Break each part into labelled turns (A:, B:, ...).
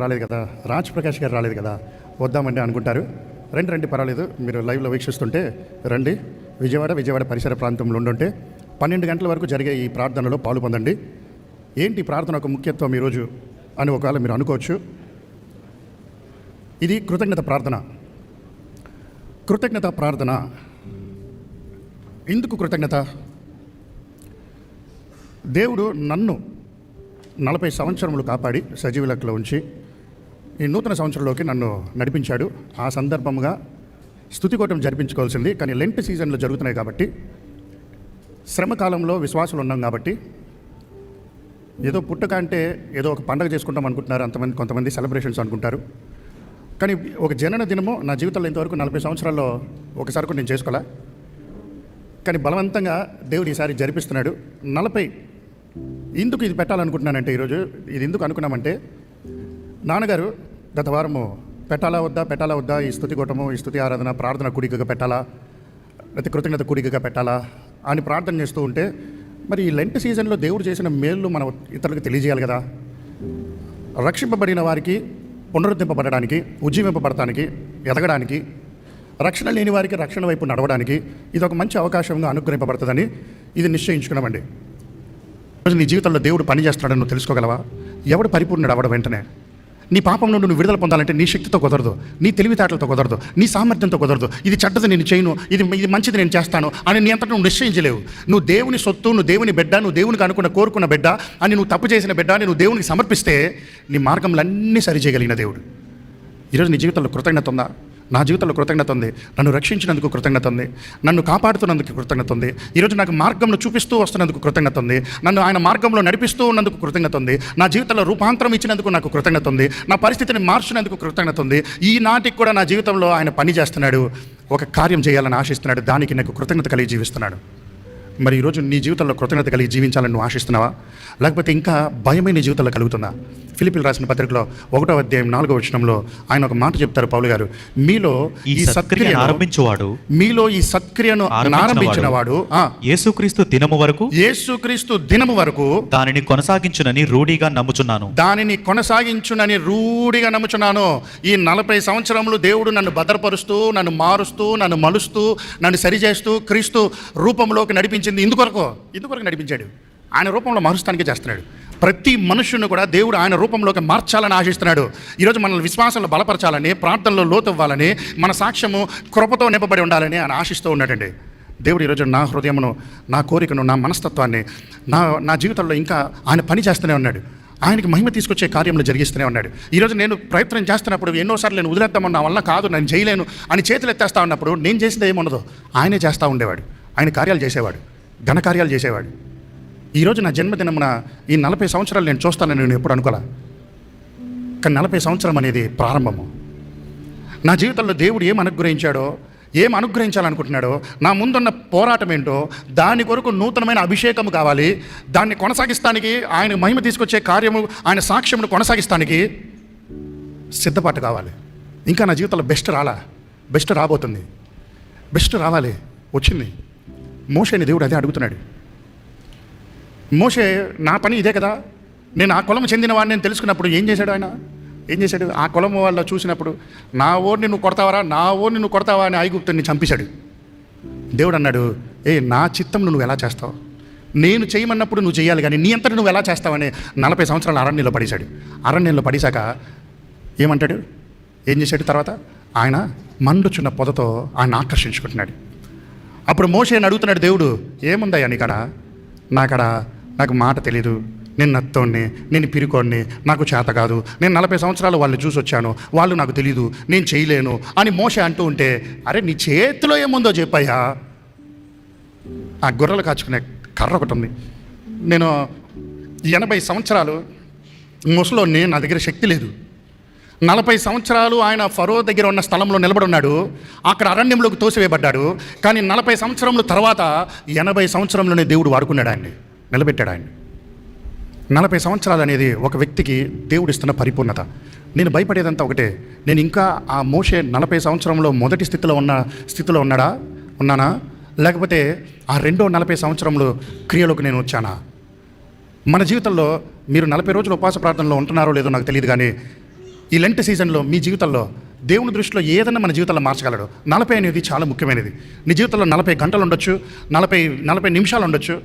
A: రాలేదు కదా, రాజ్ ప్రకాష్ గారు రాలేదు కదా, వద్దామండి అనుకుంటారు. రండి పర్వాలేదు, మీరు లైవ్లో వీక్షిస్తుంటే రండి. విజయవాడ పరిసర ప్రాంతంలో ఉండుంటే 12 గంటల వరకు జరిగే ఈ ప్రార్థనలో పాలు పొందండి. ఏంటి ప్రార్థన ఒక ముఖ్యత్వం ఈరోజు అని ఒకవేళ మీరు అనుకోవచ్చు. ఇది కృతజ్ఞత ప్రార్థన. ఎందుకు కృతజ్ఞత? దేవుడు నన్ను 40 సంవత్సరములు కాపాడి సజీవ లెక్కలో ఉంచి ఈ నూతన సంవత్సరంలోకి నన్ను నడిపించాడు. ఆ సందర్భంగా స్తుతికోటం జరిపించుకోవాల్సింది, కానీ లెంట్ సీజన్లో జరుగుతున్నాయి కాబట్టి, శ్రమకాలంలో విశ్వాసులు ఉన్నాం కాబట్టి, ఏదో పుట్టక అంటే ఏదో ఒక పండగ చేసుకుంటాం అనుకుంటున్నారు కొంతమంది సెలబ్రేషన్స్ అనుకుంటారు. కానీ ఒక జనన దినము నా జీవితంలో ఇంతవరకు 40 సంవత్సరాల్లో ఒకసారి కూడా నేను చేసుకోలే. కానీ బలవంతంగా దేవుడు ఈసారి జరిపిస్తున్నాడు. 40 ఎందుకు ఇది పెట్టాలనుకుంటున్నానంటే, ఈరోజు ఇది ఎందుకు అనుకున్నామంటే, నాన్నగారు గత వారము పెట్టాలా వద్దా ఈ స్తుతికోటము, ఈ స్తుతి ఆరాధన ప్రార్థన కూడికగా పెట్టాలా, లేకపోతే కృతజ్ఞత కూడికగా పెట్టాలా అని ప్రార్థన చేస్తూ ఉంటే, మరి ఈ లెంట్ సీజన్లో దేవుడు చేసిన మేలు మనం ఇతరులకు తెలియజేయాలి కదా. రక్షింపబడిన వారికి పునరుద్ధరింపబడడానికి, ఉజ్జీవింపబడటానికి, ఎదగడానికి, రక్షణ లేని వారికి రక్షణ వైపు నడవడానికి ఇది ఒక మంచి అవకాశంగా అనుగ్రహింపబడుతుందని ఇది నిశ్చయించుకున్నామండి. ఈరోజు నీ జీవితంలో దేవుడు పని చేస్తున్నాడని నువ్వు తెలుసుకోగలవా? ఎవడు పరిపూర్ణుడు అవ్వడం వెంటనే? నీ పాపం నుండి నువ్వు విడుదల పొందాలంటే నీ శక్తితో కుదరదు, నీ తెలివితేటలతో కుదరదు, నీ సామర్థ్యంతో కుదరదు. ఇది చెడ్డది నేను చేయను, ఇది మంచిది నేను చేస్తాను అని నీ అంతటా నువ్వు నిశ్చయించలేవు. నువ్వు దేవుని సొత్తు, నువ్వు దేవుని బిడ్డ, నువ్వు దేవునికి కోరుకున్న బిడ్డ అని నువ్వు తప్పు చేసిన బిడ్డ అని నువ్వు దేవునికి సమర్పిస్తే నీ మార్గంలన్నీ సరిచేయగలిగిన దేవుడు. ఈరోజు నీ జీవితంలో కృతజ్ఞత ఉందా? నా జీవితంలో కృతజ్ఞత ఉంది. నన్ను రక్షించినందుకు కృతజ్ఞత ఉంది, నన్ను కాపాడుతున్నందుకు కృతజ్ఞత ఉంది, ఈరోజు నాకు మార్గంలో చూపిస్తూ వస్తున్నందుకు కృతజ్ఞత ఉంది, నన్ను ఆయన మార్గంలో నడిపిస్తూ ఉన్నందుకు కృతజ్ఞత ఉంది, నా జీవితంలో రూపాంతరం ఇచ్చినందుకు నాకు కృతజ్ఞత ఉంది, నా పరిస్థితిని మార్చినందుకు కృతజ్ఞత ఉంది. ఈనాటికి కూడా నా జీవితంలో ఆయన పని చేస్తున్నాడు, ఒక కార్యం చేయాలని ఆశిస్తున్నాడు, దానికి నాకు కృతజ్ఞత కలిగి జీవిస్తున్నాడు. మరి ఈరోజు నీ జీవితంలో కృతజ్ఞత కలిగి జీవించాలని నువ్వు ఆశిస్తున్నావా? లేకపోతే ఇంకా భయమే నీ జీవితంలో కలుగుతుందా? ఫిలిప్పీయులకు రాసిన పత్రికలో 1వ అధ్యాయం 4వ వచనంలో ఆయన ఒక మాట చెప్తారు, పౌలు గారు, మీలో ఈ సత్క్రియను ఆరంభించిన వాడు
B: యేసుక్రీస్తు దినము వరకు దానిని కొనసాగించునని రూఢిగా నమ్ముచున్నాను.
A: ఈ 40 సంవత్సరములు దేవుడు నన్ను భద్రపరుస్తూ, నన్ను మారుస్తూ, నన్ను మలుస్తూ, నన్ను సరిచేస్తూ క్రీస్తు రూపంలోకి నడిపించింది. ఇందుకొరకు నడిపించాడు. ఆయన రూపంలో మారుస్తానికే చేస్తున్నాడు. ప్రతి మనుషుని కూడా దేవుడు ఆయన రూపంలోకి మార్చాలని ఆశిస్తున్నాడు. ఈరోజు మనల్ని విశ్వాసంలో బలపరచాలని, ప్రార్థనలో లోతవ్వాలని, మన సాక్ష్యము కృపతో నింపబడి ఉండాలని ఆయన ఆశిస్తూ ఉన్నాడండి. దేవుడు ఈరోజు నా హృదయమును, నా కోరికను, నా మనస్తత్వాన్ని, నా జీవితంలో ఇంకా ఆయన పని చేస్తూనే ఉన్నాడు. ఆయనకి మహిమ తీసుకొచ్చే కార్యంలో జరిగిస్తూనే ఉన్నాడు. ఈరోజు నేను ప్రయత్నం చేస్తున్నప్పుడు ఎన్నోసార్లు నేను వదిలేద్దామని, నా వల్ల కాదు, నేను చేయలేను అని చేతులు ఎత్తేస్తా ఉన్నప్పుడు నేను చేసింది ఏముండదు, ఆయనే చేస్తూ ఉండేవాడు. ఆయన కార్యాలు చేసేవాడు, ఘనకార్యాలు చేసేవాడు. ఈరోజు నా జన్మదినమున ఈ 40 సంవత్సరాలు నేను చూస్తానని నేను ఎప్పుడు అనుకోలే. కానీ 40 సంవత్సరం అనేది ప్రారంభము. నా జీవితంలో దేవుడు ఏం అనుగ్రహించాలనుకుంటున్నాడో, నా ముందున్న పోరాటం ఏంటో, దాని కొరకు నూతనమైన అభిషేకము కావాలి. దాన్ని కొనసాగిస్తానికి, ఆయన మహిమ తీసుకొచ్చే కార్యము, ఆయన సాక్ష్యమును కొనసాగిస్తానికి సిద్ధపాటు కావాలి. ఇంకా నా జీవితంలో బెస్ట్ రాబోతుంది, బెస్ట్ రావాలి, వచ్చింది. మోషేని దేవుడు అదే అడుగుతున్నాడు. మోషే, నా పని ఇదే కదా, నేను ఆ కులం చెందిన వాడిని నేను తెలుసుకున్నప్పుడు ఏం చేశాడు? ఆ కులం వాళ్ళు చూసినప్పుడు, నా ఓడిని నువ్వు కొడతావా అని ఐగుప్తుని చంపేశాడు. దేవుడు అన్నాడు, నా చిత్తం నువ్వు ఎలా చేస్తావు? నేను చేయమన్నప్పుడు నువ్వు చేయాలి, కానీ నీ అంతటి నువ్వు ఎలా చేస్తావని 40 సంవత్సరాలు అరణ్యంలో పడేశాడు. అరణ్యంలో పడేశాక ఏమంటాడు? ఏం చేశాడు? తర్వాత ఆయన మండుచున్న పొదతో ఆయన ఆకర్షించుకుంటున్నాడు. అప్పుడు మోషేని అడుగుతున్నాడు దేవుడు, ఏముందయ్యా నీకడ? నాకు మాట తెలీదు, నేను నత్తోడిని, నేను పిరికోడిని, నాకు చేత కాదు, నేను 40 సంవత్సరాలు వాళ్ళని చూసి వచ్చాను, వాళ్ళు నాకు తెలీదు, నేను చేయలేను అని మోషే అంటూ ఉంటే, అరే నీ చేతిలో ఏముందో చెప్పయ్యా. ఆ గొర్రెలు కాచుకునే కర్ర ఒకటి ఉంది. నేను 80 సంవత్సరాలు ముసలోని, నా దగ్గర శక్తి లేదు. 40 సంవత్సరాలు ఆయన ఫరో దగ్గర ఉన్న స్థలంలో నిలబడి ఉన్నాడు, అక్కడ అరణ్యంలోకి తోసివేయబడ్డాడు. కానీ 40 సంవత్సరముల తర్వాత 80 సంవత్సరంలోనే దేవుడు వాడుకున్నాడు, ఆయన్ని నిలబెట్టాడు. ఆయన 40 సంవత్సరాలు అనేది ఒక వ్యక్తికి దేవుడు ఇస్తున్న పరిపూర్ణత. నేను భయపడేదంతా ఒకటే, నేను ఇంకా ఆ మోషే 40 సంవత్సరంలో మొదటి స్థితిలో ఉన్నానా, లేకపోతే ఆ రెండో 40 సంవత్సరంలో క్రియలోకి నేను వచ్చానా? మన జీవితంలో మీరు 40 రోజులు ఉపవాస ప్రార్థనలో ఉంటున్నారో లేదో నాకు తెలియదు, కానీ ఈ లెంట్ సీజన్లో మీ జీవితంలో దేవుని దృష్టిలో ఏదైనా మన జీవితంలో మార్చగలడు. 40 అనేది చాలా ముఖ్యమైనది. నీ జీవితంలో 40 గంటలు ఉండొచ్చు, 40 నిమిషాలు ఉండొచ్చు.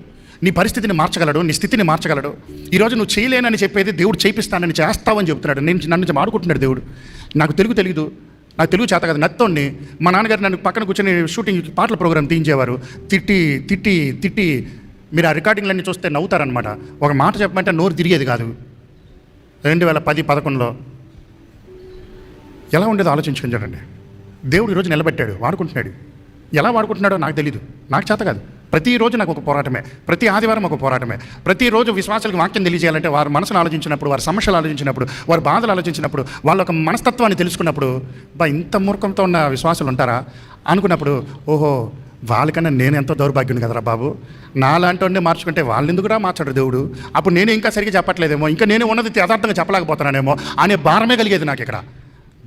A: నీ పరిస్థితిని మార్చగలడు, నీ స్థితిని మార్చగలడు. ఈరోజు నువ్వు చేయలేనని చెప్పేది దేవుడు చేపిస్తానని చేస్తావని చెప్తున్నాడు. నన్ను ఆడుకుంటున్నాడు దేవుడు. నాకు తెలియదు, నాకు తెలుగు చేత కదా. నత్తోడిని మా నాన్నగారు నన్ను పక్కన కూర్చొని షూటింగ్ పాటల ప్రోగ్రామ్ తీయించేవారు. తిట్టి మీరు ఆ రికార్డింగ్లన్నీ చూస్తే నవ్వుతారనమాట. ఒక మాట చెప్పమంటే నోరు తిరిగేది కాదు. 2010-11లో ఎలా ఉండేదో ఆలోచించుకుని చూడండి. దేవుడు ఈరోజు నిలబెట్టాడు, వాడుకుంటున్నాడు. ఎలా వాడుకుంటున్నాడో నాకు తెలీదు, నాకు చేత కాదు. ప్రతిరోజు నాకు ఒక పోరాటమే, ప్రతి ఆదివారం ఒక పోరాటమే. ప్రతిరోజు విశ్వాసాలకు వాక్యం తెలియజేయాలంటే వారి మనసును ఆలోచించినప్పుడు, వారి సమస్యలు ఆలోచించినప్పుడు, వారి బాధలు ఆలోచించినప్పుడు, వాళ్ళ ఒక మనస్తత్వాన్ని తెలుసుకున్నప్పుడు, ఇంత మూర్ఖంతో ఉన్న విశ్వాసాలు ఉంటారా అనుకున్నప్పుడు, ఓహో వాళ్ళకన్నా నేను ఎంతో దౌర్భాగ్యుని కదరా బాబు, నాలాంటి వాడిని మార్చుకుంటే వాళ్ళని ఎందుకురా మార్చాడు దేవుడు. అప్పుడు నేను ఇంకా సరిగ్గా చెప్పట్లేదేమో, ఇంకా నేను ఉన్నది యథార్థంగా చెప్పలేకపోతున్నానేమో అనే భారమే కలిగేది నాకు. ఇక్కడ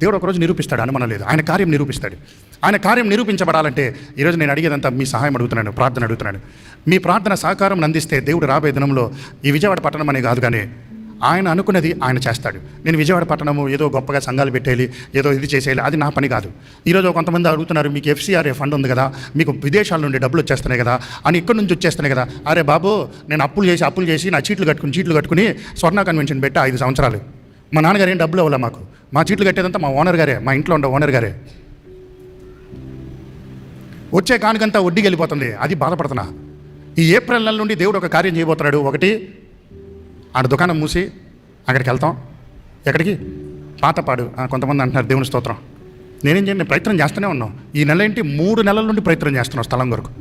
A: దేవుడు ఒకరోజు నిరూపిస్తాడు, అనుమానం లేదు. ఆయన కార్యం నిరూపిస్తాడు. ఆయన కార్యం నిరూపించబడాలంటే ఈరోజు నేను అడిగేదంతా మీ సహాయం అడుగుతున్నాను, ప్రార్థన అడుగుతున్నాను. మీ ప్రార్థన సహకారం అందిస్తే దేవుడు రాబోయే దినంలో ఈ విజయవాడ పట్టణం అనే కాదు కానీ ఆయన అనుకున్నది ఆయన చేస్తాడు. నేను విజయవాడ పట్టణము ఏదో గొప్పగా సంఘాలు పెట్టేయాలి, ఏదో ఇది చేసేయాలి, అది నా పని కాదు. ఈరోజు కొంతమంది అడుగుతున్నారు, మీకు FCRA ఫండ్ ఉంది కదా, మీకు విదేశాల నుండి డబ్బులు వచ్చేస్తున్నాయి కదా అని, ఇక్కడి నుంచి వచ్చేస్తున్నాయి కదా. అరే బాబు, నేను అప్పులు చేసి నా చీట్లు కట్టుకుని స్వర్ణ కన్వెన్షన్ పెట్టి 5 సంవత్సరాలు. మా నాన్నగారు ఏం డబ్బులు ఇవ్వలే మాకు. మా చీట్లు కట్టేదంతా మా ఓనర్ గారే, మా ఇంట్లో ఉండే ఓనర్ గారే. వచ్చే కానుకంతా వడ్డీకి వెళ్ళిపోతుంది, అది బాధపడుతున్నా. ఈ ఏప్రిల్ నెల నుండి దేవుడు ఒక కార్యం చేయబోతున్నాడు. ఒకటి, ఆడ దుకాణం మూసి అక్కడికి వెళ్తాం. ఎక్కడికి? పాతపాడు. కొంతమంది అంటున్నారు దేవుని స్తోత్రం. నేనేం చేయండి, ప్రయత్నం చేస్తూనే ఉన్నాం. ఈ నెల ఏంటి 3 నెలల నుండి ప్రయత్నం చేస్తున్నాం స్థలం కొరకు.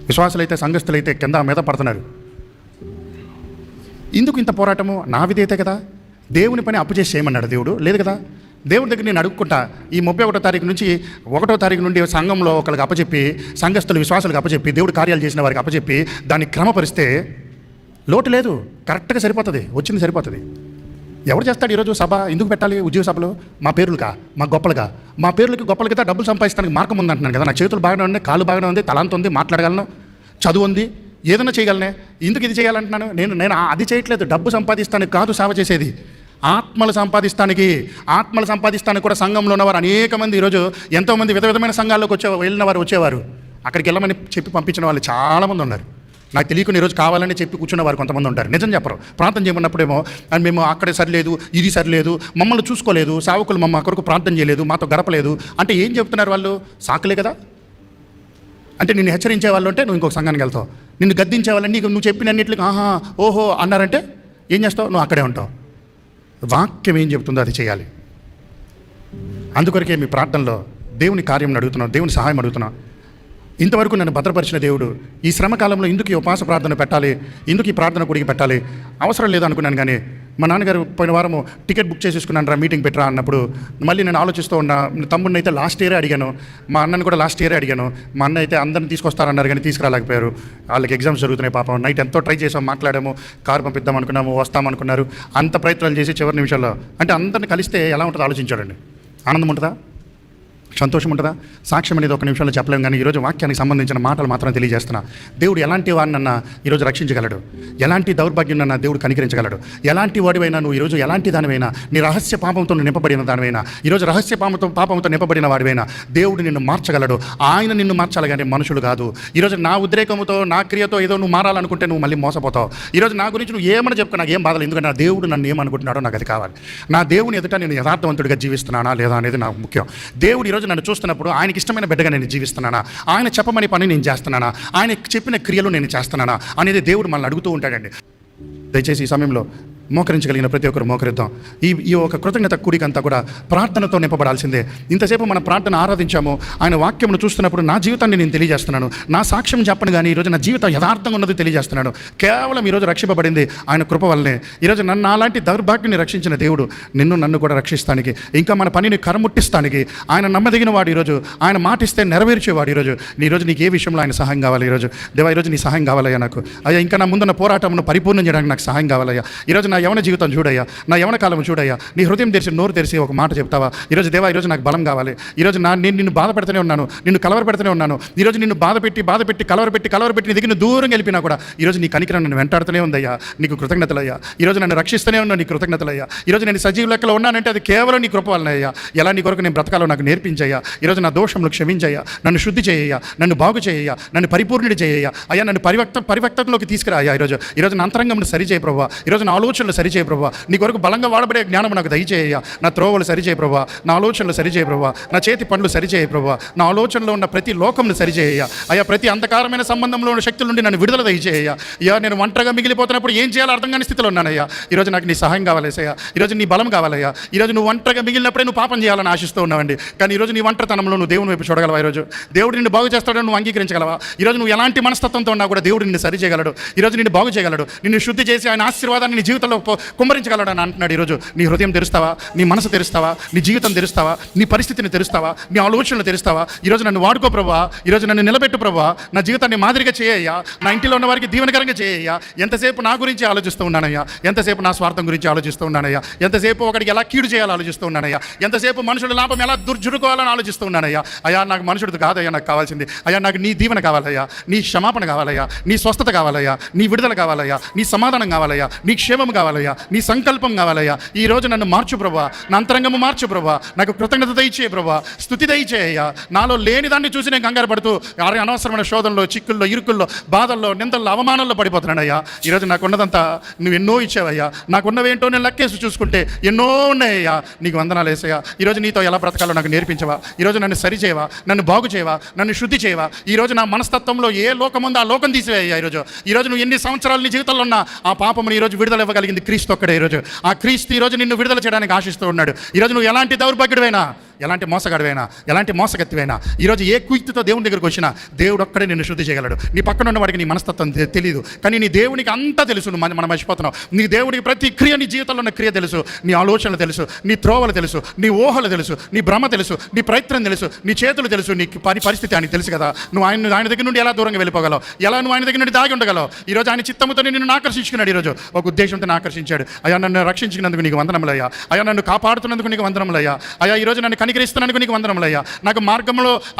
A: విశ్వాసులైతే సంఘస్థులైతే కింద మీద పడుతున్నారు. ఎందుకు ఇంత పోరాటము? నా విధేయతే కదా. దేవుని పని అప్పు చేసి చేయమన్నాడు దేవుడు, లేదు కదా. దేవుడి దగ్గర నేను అడుక్కుంటా. ఈ 31వ తారీఖు నుంచి 1వ తారీఖు నుండి సంఘంలో ఒకరికి అప్పచెప్పి, సంఘస్థులు విశ్వాసాలకు అప్పచెప్పి, దేవుడు కార్యాలు చేసిన వారికి అప్పచెప్పి దాన్ని క్రమపరిస్తే లోటు లేదు, కరెక్ట్గా సరిపోతుంది, వచ్చింది సరిపోతుంది. ఎవరు చేస్తాడు ఈరోజు సభ? ఎందుకు పెట్టాలి ఉద్యోగ సభలో? మా పేర్లుగా, మా గొప్పలుగా, మా పేర్లకి డబ్బులు సంపాదిస్తానికి మార్గం ఉందంటున్నాను కదా. నా చేతులు బాగానే ఉన్నాయి, కాళ్ళు బాగానే ఉంది, తలంత ఉంది, మాట్లాడగలను, చదువు ఉంది, ఏదైనా చేయగలనే. ఎందుకు ఇది చేయాలంటున్నాను? నేను అది చేయట్లేదు. డబ్బు సంపాదిస్తానికి కాదు సేవ చేసేది, ఆత్మలు సంపాదిస్తానికి కూడా సంఘంలో ఉన్నవారు అనేక మంది ఈరోజు ఎంతోమంది విధమైన సంఘాల్లోకి వెళ్ళిన వారు వచ్చేవారు. అక్కడికి వెళ్ళమని చెప్పి పంపించిన వాళ్ళు చాలామంది ఉన్నారు. నాకు తెలియకుండా ఈరోజు కావాలని చెప్పి కూర్చున్న వారు కొంతమంది ఉంటారు. నిజం చెప్పరు. ప్రార్థన చేయమన్నప్పుడేమో అని మేము అక్కడే సరిలేదు, ఇది సరిలేదు, మమ్మల్ని చూసుకోలేదు, సేవకులు మమ్మ కొరకు ప్రార్థన చేయలేదు, మాతో గడపలేదు అంటే ఏం చెప్తున్నారు వాళ్ళు? సాకులే కదా. అంటే నిన్ను హెచ్చరించే వాళ్ళు అంటే నువ్వు ఇంకొక సంఘానికి వెళ్తావు, నిన్ను గద్దించే వాళ్ళని నువ్వు చెప్పిన అన్నింటికి ఆహా ఓహో అన్నారంటే ఏం చేస్తావు? నువ్వు అక్కడే ఉంటావు. వాక్యం ఏం చెబుతుందో అది చేయాలి. అందుకొరకే మీ ప్రార్థనలో దేవుని కార్యం అడుగుతున్నాం, దేవుని సహాయం అడుగుతున్నాం. ఇంతవరకు నన్ను భద్రపరిచిన దేవుడు ఈ శ్రమకాలంలో ఎందుకు ఈ ఉపవాస ప్రార్థన పెట్టాలి, ఎందుకు ఈ ప్రార్థన గుడికి పెట్టాలి, అవసరం లేదు అనుకున్నాను. కానీ మా నాన్నగారు పోయిన వారము టికెట్ బుక్ చేసేసుకున్నాను రా, మీటింగ్ పెట్టరా అన్నప్పుడు మళ్ళీ నేను ఆలోచిస్తూ ఉన్నా. తమ్ముడిని అయితే లాస్ట్ ఇయరే అడిగాను, మా అన్నని కూడా లాస్ట్ ఇయరే అడిగాను. మా అన్న అయితే అందరిని తీసుకొస్తారన్నారు కానీ తీసుకురాలేకపోయారు. వాళ్ళకి ఎగ్జామ్స్ జరుగుతున్నాయి పాపం. నైట్ ఎంతో ట్రై చేసాం, మాట్లాడాము, కారు పంపిద్దాం అనుకున్నాము, వస్తామనుకున్నారు. అంత ప్రయత్నాలు చేసి చివరి నిమిషాల్లో అంటే అందరిని కలిస్తే ఎలా ఉంటుందో ఆలోచించాడండి. ఆనందం ఉంటుందా? సంతోషం ఉంటుందా? సాక్ష్యం అనేది ఒక నిమిషంలో చెప్పలేము. కానీ ఈరోజు వాక్యానికి సంబంధించిన మాటలు మాత్రం తెలియజేస్తున్నా. దేవుడు ఎలాంటి వాడినన్నా ఈరోజు రక్షించగలడు, ఎలాంటి దౌర్భాగ్యున్నన్నా దేవుడు కనికరించగలడు. ఎలాంటి వాడివైనా నువ్వు ఈరోజు ఎలాంటి దానివైనా, నీ రహస్య పాపంతో నింపబడిన దానివైనా, ఈరోజు రహస్య పాపంతో నింపబడిన వాడివైనా దేవుడు నిన్ను మార్చగలడు. ఆయన నిన్ను మార్చాలి కానీ మనుషులు కాదు. ఈరోజు నా ఉద్రేకంతో, నా క్రియతో ఏదో నువ్వు మారాలనుకుంటే నువ్వు మళ్ళీ మోసపోతావు. ఈరోజు నా గురించి నువ్వు ఏమని చెప్పుకో నాకు ఏం బాధలు, ఎందుకంటే నా దేవుడు నన్ను ఏమనుకుంటున్నాడో నాకు అది కావాలి. నా దేవుని ఎదుట నేను యథార్థవంతుడిగా జీవిస్తున్నానా లేదా అనేది నాకు ముఖ్యం. దేవుడు ఈరోజు నన్ను చూస్తున్నప్పుడు ఆయనకి ఇష్టమైన బిడ్డగా నేను జీవిస్తున్నానా, ఆయన చెప్పమని పని నేను చేస్తున్నానా, ఆయన చెప్పిన క్రియలు నేను చేస్తున్నానా అనేది దేవుడు మనల్ని అడుగుతూ ఉంటాడండి. దయచేసి ఈ సమయంలో మోకరించగలిగిన ప్రతి ఒక్కరు మోకరిద్దాం. ఈ ఒక కృతజ్ఞత కూడికంతా కూడా ప్రార్థనతో నింపబడాల్సిందే. ఇంతసేపు మన ప్రార్థన ఆరాధించాము. ఆయన వాక్యమును చూస్తున్నప్పుడు నా జీవితాన్ని నేను తెలియజేస్తున్నాను, నా సాక్ష్యం చెప్పను కానీ ఈరోజు నా జీవితం యథార్థంగా ఉన్నది తెలియజేస్తున్నాను. కేవలం ఈరోజు రక్షింపబడింది ఆయన కృప వల్లనే. ఈరోజు నన్ను అలాంటి దౌర్భాగ్యాన్ని రక్షించిన దేవుడు నన్ను కూడా రక్షిస్తానికి, ఇంకా మన పనిని కరముట్టిస్తానికి ఆయన నమ్మదగిన వాడు. ఈరోజు ఆయన మాటిస్తే నెరవేర్చేవాడు. ఈరోజు నీకు ఏ విషయంలో ఆయన సహాయం కావాలి? ఈరోజు దేవా ఈరోజు నీ సహాయం కావాలయ్యా నాకు. అయ్యా ఇంకా నా ముందున్న పోరాటమును పరిపూర్ణం చేయడానికి నాకు సహాయం కావాలయ్యా. ఈరోజు నా యవన జీవితం చూడయ్యా, నా యవన కాలం చూడయ్యా. నీ హృదయం తెరిచి నోరు తెరిచి ఒక మాట చెప్తావా? ఈరోజు దేవా, ఈరోజు నాకు బలం కావాలి. ఈరోజు నేను నిన్ను బాధ పెడుతూనే ఉన్నాను, నిన్ను కలవర పెడుతూనే ఉన్నాను. ఈరోజు నిన్ను బాధ పెట్టి కలవరపెట్టి నీ దగ్గర దూరంగా వెళ్ళిపోయినా కూడా ఈరోజు నీ కనికరం నన్ను వెంటాడుతూనే ఉందయ్యా. నీకు కృతజ్ఞతలయ్యా. ఈరోజు నన్ను రక్షిస్తూనే ఉన్నాను, నీ కృతజ్ఞతలయ్యా. ఈరోజు నేను సజీవ లెక్కలో ఉన్నానంటే అది కేవలం నీ కృప వలనయ్యా. ఎలా నీ కొరకు నేను బ్రతకాలో నాకు నేర్పించయ్యా. ఈరోజు నా దోషంలో క్షమించయ్యా, నన్ను శుద్ధి చేయ్యా, నన్ను బాగు చేయ్యా, నన్ను పరిపూర్ణుడి చేయ్యా. అయ్యా, నన్ను పరివర్తనలోకి తీసుకురా అయ్యా. ఈరోజు నా అంతరంగంలో సరిచేయ ప్రభువా. ఈరోజు నా ఆలోచనలు సరిచేయ ప్రభువా. నీ కొరకు బలంగా వాడబడే జ్ఞానం నాకు దయచేయ్యా. నా త్రోవలు సరిచేయ ప్రభువా, నా ఆలోచనలు సరిచేయ ప్రభువా, నా చేతి పనులు సరిచేయ ప్రభువా, నా ఆలోచనలో ఉన్న ప్రతి లోకంను సరిచేయ్యా. అయ్యా, ప్రతి అంధకారమైన సంబంధంలో ఉన్న శక్తుల నుండి నన్ను విడుదల దయచేయ్యా. అయ్యా, నేను ఒంటరిగా మిగిలిపోతున్నప్పుడు ఏం చేయాలో అర్థం కాని స్థితిలో ఉన్నానయ్యా. ఈరోజు నాకు నీ సహాయం కావాలేసయ్యా. ఈరోజు నీ బలం కావాలయ్యా. ఈరోజు నువ్వు ఒంటరిగా మిగిలినప్పుడే నువ్వు పాపం చేయాలని ఆశిస్తూ ఉన్నావండి. కానీ ఈరోజు నీ ఒంటరితనంలో నువ్వు దేవుని వైపు చూడగలవా? ఈరోజు దేవుడు నిన్ను బాగు చేస్తాడని నువ్వు అంగీకరించగలవా? ఈరోజు నువ్వు ఎలాంటి మనస్తత్వంతో ఉన్నా కూడా దేవుడు నిన్ను సరి చేయగలడు. ఈరోజు నిన్ను బాగు చేయగలడు, నిన్ను శుద్ధి చేసి ఆయన ఆశీర్వాదాన్ని నీ జీవితంలో కుమ్మరించగలడు అని అంటున్నాడు. ఈరోజు నీ హృదయం తెరుస్తావా? నీ మనసు తెరుస్తావా? నీ జీవితం తెరుస్తావా? నీ పరిస్థితిని తెరుస్తావా? నీ ఆలోచనలు తెరుస్తావా? ఈరోజు నన్ను వాడుకో ప్రభువా. ఈరోజు నన్ను నిలబెట్టు ప్రభువా. నా జీవితాన్ని మాదిరిగా చేయ్యా. నా ఇంటిలో ఉన్న వారికి దీవెనకరంగా చేయ్యా. ఎంతసేపు నా గురించి ఆలోచిస్తూ ఉన్నానయ్యా, ఎంతసేపు నా స్వార్థం గురించి ఆలోచిస్తూ ఉన్నానయ్యా, ఎంతసేపు ఒకడికి ఎలా కీడు చేయాలో ఆలోచిస్తూ ఉన్నానయ్యా, ఎంతసేపు మనుషుల లాభం ఎలా దుర్జుడుకోవాలని ఆలోచిస్తూ ఉన్నానయ్యా. అయ్యా, నాకు మనుషుడు కాదయ్యా, నాకు కావాల్సింది అయ్యా, నాకు నీ దీవెన కావాలయ్యా, నీ క్షమాపణ కావాలయ్యా, నీ స్వస్థత కావాలయ్యా, నీ విడుదల కావాలయ్యా, నీ సమాధానం కావాలయ్యా, నీ క్షేమం కావాలయ్యా, నీ సంకల్పం కావాలయ్యా. ఈ రోజు నన్ను మార్చు ప్రభువా, నా అంతరంగము మార్చు ప్రభువా. నాకు కృతజ్ఞత దయచేయ ప్రభువా, స్తుతి దయచేయ్యా. నాలో లేని దాన్ని చూసి నేను కంగారు పడుతూ అనవసరమైన శోధనలో, చిక్కుల్లో, ఇరుకుల్లో, బాధల్లో, నిందల్లో, అవమానంలో పడిపోతున్నానయ్యా. ఈరోజు నాకున్నదంతా నువ్వు ఎన్నో ఇచ్చావయ్యా. నాకున్నవేంటో నేను లెక్కేసి చూసుకుంటే ఎన్నో ఉన్నాయ్యా. నీకు వందనాలు వేసయ్యా. ఈరోజు నీతో ఎలా బ్రతకాలో నాకు నేర్పించవా. ఈరోజు నన్ను సరి చేయవా, నన్ను బాగు చేయవా, నన్ను శుద్ధి చేయవా. ఈరోజు నా మనస్తత్వంలో ఏ లోకం ఉందో ఆ లోకం తీసివేయ్యా. ఈరోజు నువ్వు ఎన్ని సంవత్సరాలు నీ జీవితంలో ఉన్నా ఆ పాపముని ఈరోజు విడుదల ఇవ్వగలిగింది క్రీస్తు ఒక్కడే. ఈరోజు ఆ క్రీస్తు ఈరోజు నిన్ను విడుదల చేయడానికి ఆశిస్తూ ఉన్నాడు. ఈరోజు నువ్వు ఎలాంటి దౌర్భాగ్యుడివైనా, ఎలాంటి మోసగాడివైనా, ఎలాంటి మోసగత్తివైనా, ఈరోజు ఏ కుయుక్తితో దేవుని దగ్గరకు వచ్చినా దేవుడు ఒక్కడే నిన్ను శుద్ధి చేయగలడు. నీ పక్కన ఉన్న వాడికి నీ మనస్తత్వం తెలియదు, కానీ నీ దేవునికి అంతా తెలుసు. మనం మర్చిపోతున్నావు. నీ దేవుడికి ప్రతి క్రియ, నీ జీవితంలో ఉన్న క్రియ తెలుసు, నీ ఆలోచనలు తెలుసు, నీ త్రోవలు తెలుసు, నీ ఊహలు తెలుసు, నీ భ్రమ తెలుసు, నీ ప్రయత్నం తెలుసు, నీ చేతులు తెలుసు, నీ పరిస్థితి ఆయనకి తెలుసు కదా. నువ్వు ఆయన దగ్గర నుండి ఎలా దూరంగా వెళ్ళిపోగలవు, ఎలా నువ్వు ఆయన దగ్గర నుండి దాగి ఉండగలవు. ఈరోజు ఆయన చిత్తముతో నిన్ను ఆకర్షించుకున్నాడు. ఈరోజు ఒక ఉద్దేశంతో ఆకర్షించాడు. అయ్యా, నన్ను రక్షించినందుకు నీకు వందనములయ్యా. అయ్యా, నన్ను కాపాడుతున్నందుకు నీకు వందనములయ్యా. అయ్యా, ఈరోజు నన్ను కనికరిస్తున్నందుకు నీకు వందనములయ్యా. నాకు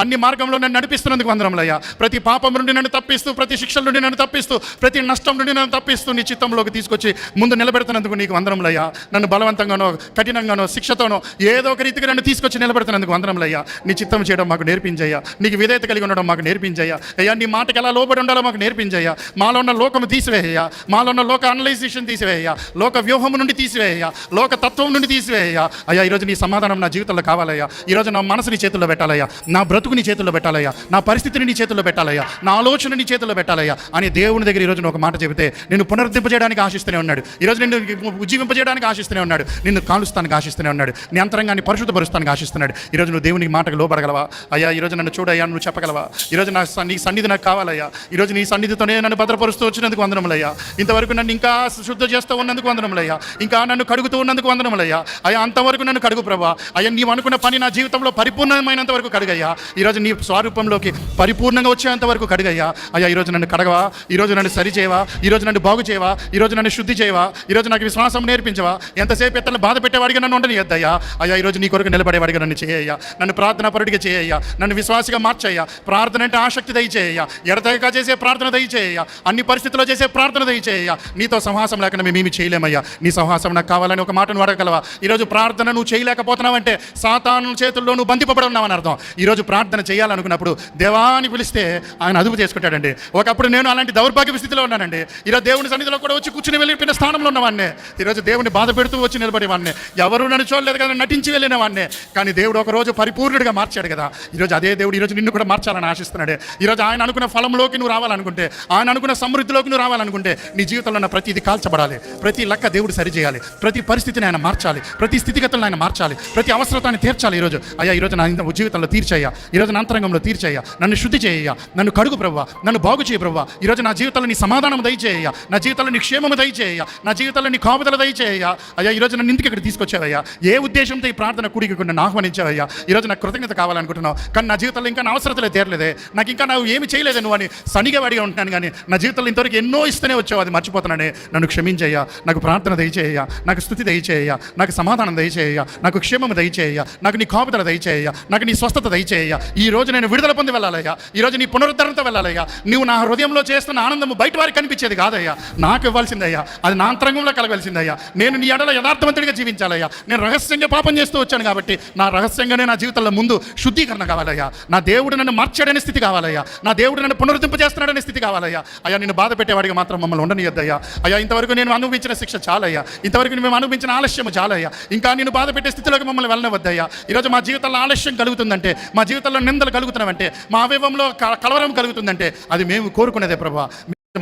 A: అన్ని మార్గంలో నన్ను నడిపిస్తున్నందుకు వందనములయ్యా. ప్రతి పాపం నుండి నన్ను తప్పిస్తూ, ప్రతి శిక్షల నుండి నన్ను తప్పిస్తూ, ప్రతి నష్టం నుండి నన్ను తప్పిస్తూ నీ చిత్తంలోకి తీసుకొచ్చి ముందు నిలబెడుతున్నందుకు నీకు వందనములయ్యా. నన్ను బలవంతంగానో, కఠినంగానో, శిక్షతోనో ఏదో ఒక రీతిగా నన్ను తీసుకొచ్చి నిలబెడుతున్నందుకు వందనములయ్యా. నీ చిత్తం చేయడం మాకు నేర్పించయ్యా. నీకు విధేయత కలిగి ఉండడం మాకు నేర్పించయ్యా. అయ్యా, నీ మాటకి ఎలా లోబడి ఉండాలో మాకు నేర్పించయ్యా. మాలో ఉన్న లోకము తీసివేయ్యా. మాలో ఉన్న లోక అనలైజేషన్ తీసివేయ్యా. లోక వ్యూహము నుండి తీసివేయ్యా. లోక తత్వం నుండి తీసివేయ్యా. అయ్యా, ఈరోజు నీ సమాధానం నా జీవితంలో కావాలయ్యా. ఈరోజు నా మనసు నీ చేతుల్లో పెట్టాలయ్యా. నా బ్రతుకు నీ చేతుల్లో పెట్టాలయ్యా. నా పరిస్థితిని నీ చేతుల్లో పెట్టాలయ్యా. నా ఆలోచన నీ చేతుల్లో పెట్టాలయ్యా అని దేవుని దగ్గర ఈరోజు ఒక మాట చెబితే నిన్ను పునరుద్ధరింపజేయడానికి ఆశిస్తూనే ఉన్నాడు. ఈరోజు నిన్ను ఉజ్జీవింపజేయడానికి ఆశిస్తూనే ఉన్నాడు. నిన్ను కాలుస్తానికి ఆశిస్తూనే ఉన్నాడు. నీ అంతరంగాన్ని పరిశుద్ధపరుస్తానికి ఆశిస్తున్నాడు. ఈరోజు నువ్వు దేవునికి మాటకు లోపడగలవా? అయ్యా, ఈరోజు నన్ను చూడయ్యా, నువ్వు చెప్పగలవా? ఈరోజు నీ సన్నిధి నాకు కావాలయ్యా. ఈరోజు నీ సన్నిధితోనే నన్ను భద్రపరుస్తూ వచ్చినందుకు వందనములయ్యా. ఇంతవరకు నన్ను ఇంకా శుద్ధ చేస్తూ ఉన్నందుకు వందనములయ్యా. ఇంకా నన్ను కడుగుతూ ఉన్నందుకు వందనములయ్యా. అయ్యా, అంతవరకు నన్ను కడుగు ప్రభా. అయ్యా, నీవు అనుకున్న పని నా జీవితంలో పరిపూర్ణమైనంత వరకు కడుగయ్యా. ఈరోజు నీ స్వరూపంలోకి పరిపూర్ణంగా వచ్చేంత వరకు కడుగయ్యా. అయ్యా, ఈరోజు నన్ను కడగవా. ఈరోజు నన్ను సరి చేయవా. ఈరోజు నన్ను బాగు చేయవా. ఈరోజు నన్ను శుద్ధి చేయవా. ఈరోజు నాకు విశ్వాసం నేర్పించవా. ఎంతసేపు ఎత్తలను బాధ పెట్టేవాడిగా నన్ను ఉండనియద్దయ్యా. అయ్యా, ఈరోజు నీ కొరకు నిలబడేవాడిగా నన్ను చేయయ్యా. నన్ను ప్రార్థనా పరుడిగా చేయయ్యా. నన్ను విశ్వాసిగా మార్చయ్యా. ప్రార్థన అంటే ఆసక్తి దయచేయ్యా. ఎడతెగక చేసే ప్రార్థన దయచేయ్యా. అన్ని పరిస్థితుల్లో చేసే ప్రార్థన దయచేయ్యా. నీతో సంహాసం లేకుండా మేమేమి చేయలేమయ్యా. నీ సంహాసం నాకు కావాలని ఒక మాటను అడగలవా? ఈరోజు ప్రార్థన నువ్వు చేయలేకపోతున్నావంటే సాతాను చేతుల్లో నువ్వు బంధింపబడి ఉన్నావని అర్థం. ఈరోజు ప్రార్థన చేయాలనుకున్నప్పుడు దేవాన్ని పిలిస్తే ఆయన అదుపు చేసుకుంటాడండి. ఒకప్పుడు నేను అలాంటి దౌర్భాగ్య స్థితిలో ఉన్నానండి. ఈరోజు దేవుని సన్నిధిలో కూడా వచ్చి కూర్చుని వెళ్ళిపోయిన స్థానంలో ఉన్నవాడినే. ఈరోజు దేవుని బాధ పెడుతూ వచ్చి నిలబడేవాడినే. ఎవరు నన్ను చూడలేదు కదా, నటించి వెళ్ళిన వాడినే. కానీ దేవుడు ఒకరోజు పరిపూర్ణుడిగా మార్చాడు కదా. ఈరోజు అదే దేవుడు ఈరోజు నిన్ను కూడా మార్చాలని ఆశిస్తున్నాడు. ఈరోజు ఆయన అనుకున్న ఫలంలోకి నువ్వు రావాలనుకుంటే, ఆయన అనుకున్న సమృద్ధిలోకి నువ్వు రావాలనుకుంటే నీ జీవితంలో ఉన్న ప్రతిది కాల్చబడాలి. ప్రతి లెక్క దేవుడు సరిచేయాలి. ప్రతి పరిస్థితిని ఆయన మార్చాలి. ప్రతి స్థితిగతులను ఆయన మార్చాలి. ప్రతి అవసరతాన్ని తీర్చాలి. తీర్చాలి ఈరోజు. అయ్యా ఈరోజు నా జీవితంలో తీర్చయ్యా, ఈరోజు నా అంతరంగంలో తీర్చయ్యా, నన్ను శుద్ధి చేయ్యా, నన్ను కడుగు ప్రవ్వా, నన్ను బాగు చేయ ప్రవ్వా. ఈరోజు నా జీవితంలో నీ సమాధానం దయచేయ్యా, నా జీవితంలో నీ క్షేమము దయచేయ్యా, నా జీవితంలో నీ కాపుదల దయచేయ్యా. అయ్యా ఈరోజు నన్ను ఇంటికి ఇక్కడ తీసుకొచ్చావయ్యా, ఏ ఉద్దేశంతో ఈ ప్రార్థన కూడికి నన్ను ఆహ్వానించావయ్యా. ఈరోజు నాకు కృతజ్ఞత కావాలనుకుంటున్నావు, కానీ నా జీవితంలో ఇంకా నా అవసరతలే తీరలేదే, నాకు ఇంకా నువ్వు ఏమి చేయలేదు నువ్వు అని సనిగా వాడిగా ఉంటున్నాను. కానీ నా జీవితంలో ఇంతవరకు ఎన్నో ఇస్తూనే వచ్చావు, అది మర్చిపోతున్నానే. నన్ను క్షమించయ్యా, నాకు ప్రార్థన దయచేయ్యా, నాకు స్తుతి దయచేయ్యా, నాకు సమాధానం దయచేయ్యా, నాకు క్షేమము దయచేయ్యా, నాకు నీ కాపుదల దయచేయ్యా, నాకు నీ స్వస్థత దయచేయ్యా. ఈ రోజు నేను విడుదల పొంది వెళ్ళాలయ్యా, ఈరోజు నీ పునరుద్ధరణతో వెళ్ళాలయ్యా. నువ్వు నా హృదయంలో చేస్తున్న ఆనందము బయట వారికి కనిపించేది కాదయ్యా, నాకు ఇవ్వాల్సిందయ్యా, అది నా అంతరంగంలో కలగాల్సిందయ్యా. నేను నీ ఎడల యథార్థవంతుడిగా జీవించాలయ్యా. నేను రహస్యంగా పాపం చేస్తూ వచ్చాను కాబట్టి నా రహస్యంగానే నా జీవితంలో ముందు శుద్ధీకరణ కావాలయ్యా. నా దేవుడు నన్ను మార్చాడనే స్థితి కావాలయ్యా, నా దేవుడు నన్ను పునరుద్ధరింపజేస్తున్నాడనే స్థితి కావాలయ్యా. అయ్యా నిన్ను బాధ పెట్టేవాడిగా మాత్రం మమ్మల్ని ఉండనియద్దయ్యా. అయ్యా ఇంతవరకు నేను అనుభవించిన శిక్ష చాలయ్యా, ఇంతవరకు మేము అనుభవించిన ఆలస్యం చాలయ్యా. ఇంకా నేను బాధ పెట్టే స్థితిలోకి మమ్మల్ని వెళ్ళనివద్దయ్యా. ఈరోజు మా జీవితంలో ఆలస్యం కలుగుతుందంటే, మా జీవితంలో నిందలు కలుగుతున్నామంటే, మా అవయవంలో కలవరం కలుగుతుందంటే అది మేము కోరుకునేదే ప్రభువా.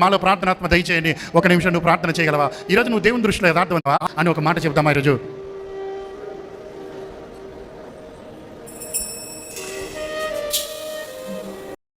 A: మాలో ప్రార్థనాత్మ దయచేయండి. ఒక నిమిషం నువ్వు ప్రార్థన చేయగలవా? ఈరోజు నువ్వు దేవుని దృష్టిలో యథార్థమా అని ఒక మాట చెబుతామా ఈరోజు?